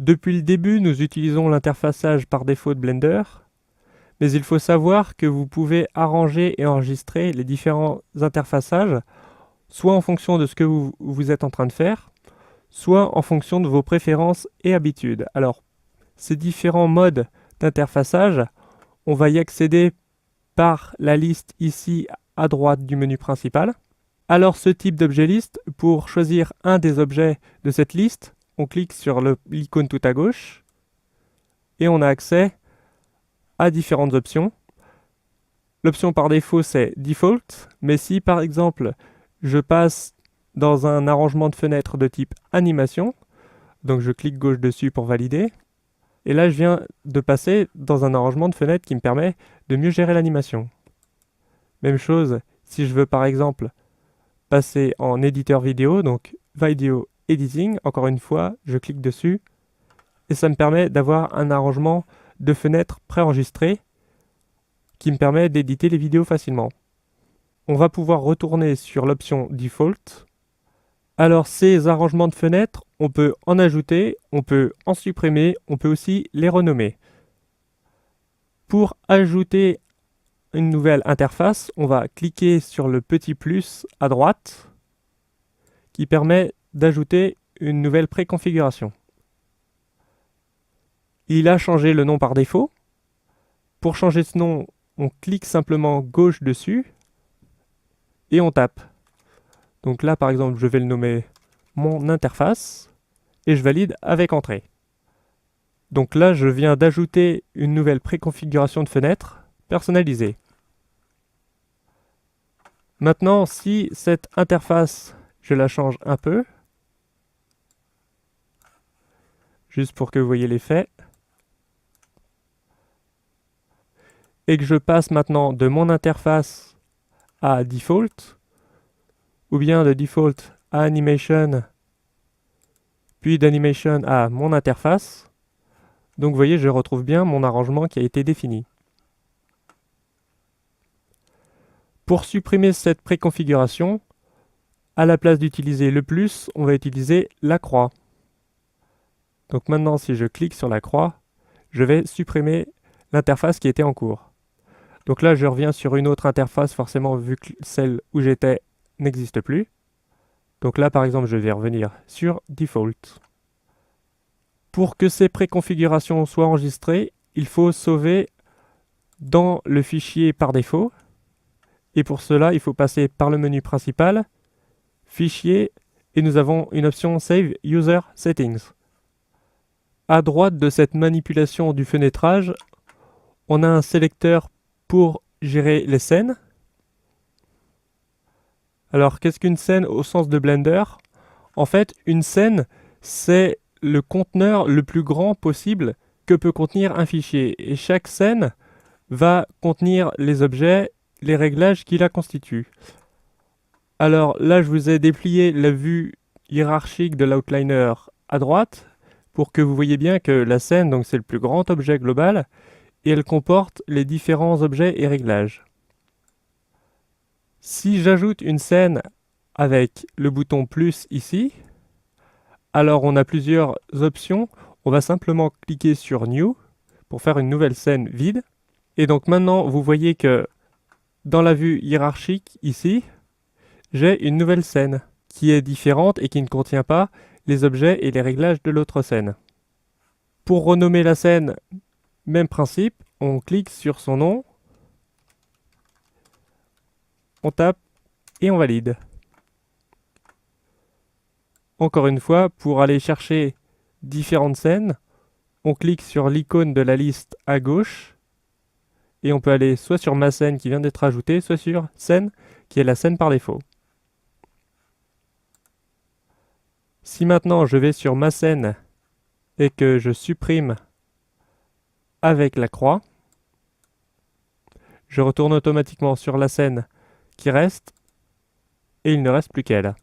Depuis le début, nous utilisons l'interfaçage par défaut de Blender, mais il faut savoir que vous pouvez arranger et enregistrer les différents interfaçages, soit en fonction de ce que vous êtes en train de faire, soit en fonction de vos préférences et habitudes. Alors, ces différents modes d'interfaçage, on va y accéder par la liste ici à droite du menu principal. Alors ce type d'objet liste, pour choisir un des objets de cette liste, on clique sur l'icône tout à gauche et on a accès à différentes options. L'option par défaut c'est Default, mais si par exemple je passe dans un arrangement de fenêtre de type animation, donc je clique gauche dessus pour valider, et là je viens de passer dans un arrangement de fenêtre qui me permet de mieux gérer l'animation. Même chose si je veux par exemple passer en éditeur vidéo, donc Video Editing, encore une fois je clique dessus et ça me permet d'avoir un arrangement de fenêtres préenregistré qui me permet d'éditer les vidéos facilement. On va pouvoir retourner sur l'option Default. Alors ces arrangements de fenêtres, on peut en ajouter, on peut en supprimer, on peut aussi les renommer. Pour ajouter une nouvelle interface, on va cliquer sur le petit plus à droite qui permet d'ajouter une nouvelle préconfiguration. Il a changé le nom par défaut. Pour changer ce nom, on clique simplement gauche dessus et on tape. Donc là, par exemple, je vais le nommer mon interface et je valide avec entrée. Donc là, je viens d'ajouter une nouvelle préconfiguration de fenêtre personnalisée. Maintenant, si cette interface, je la change un peu, juste pour que vous voyez l'effet, et que je passe maintenant de mon interface à Default, ou bien de Default à Animation, puis d'Animation à mon interface, donc vous voyez, je retrouve bien mon arrangement qui a été défini. Pour supprimer cette préconfiguration, à la place d'utiliser le plus, on va utiliser la croix. Donc maintenant, si je clique sur la croix, je vais supprimer l'interface qui était en cours. Donc là, je reviens sur une autre interface, forcément, vu que celle où j'étais n'existe plus. Donc là, par exemple, je vais revenir sur Default. Pour que ces préconfigurations soient enregistrées, il faut sauver dans le fichier par défaut. Et pour cela, il faut passer par le menu principal, Fichier, et nous avons une option Save User Settings. À droite de cette manipulation du fenêtrage, on a un sélecteur pour gérer les scènes. Alors, qu'est-ce qu'une scène au sens de Blender? En fait, une scène, c'est le conteneur le plus grand possible que peut contenir un fichier. Et chaque scène va contenir les objets, les réglages qui la constituent. Alors là, je vous ai déplié la vue hiérarchique de l'outliner à droite pour que vous voyez bien que la scène, donc c'est le plus grand objet global et elle comporte les différents objets et réglages. Si j'ajoute une scène avec le bouton plus ici, alors on a plusieurs options. On va simplement cliquer sur New pour faire une nouvelle scène vide. Et donc maintenant, vous voyez que dans la vue hiérarchique ici, j'ai une nouvelle scène qui est différente et qui ne contient pas les objets et les réglages de l'autre scène. Pour renommer la scène, même principe, on clique sur son nom, on tape et on valide. Encore une fois, pour aller chercher différentes scènes, on clique sur l'icône de la liste à gauche et on peut aller soit sur ma scène qui vient d'être ajoutée, soit sur scène qui est la scène par défaut. Si maintenant je vais sur ma scène et que je supprime avec la croix, je retourne automatiquement sur la scène qui reste et il ne reste plus qu'elle.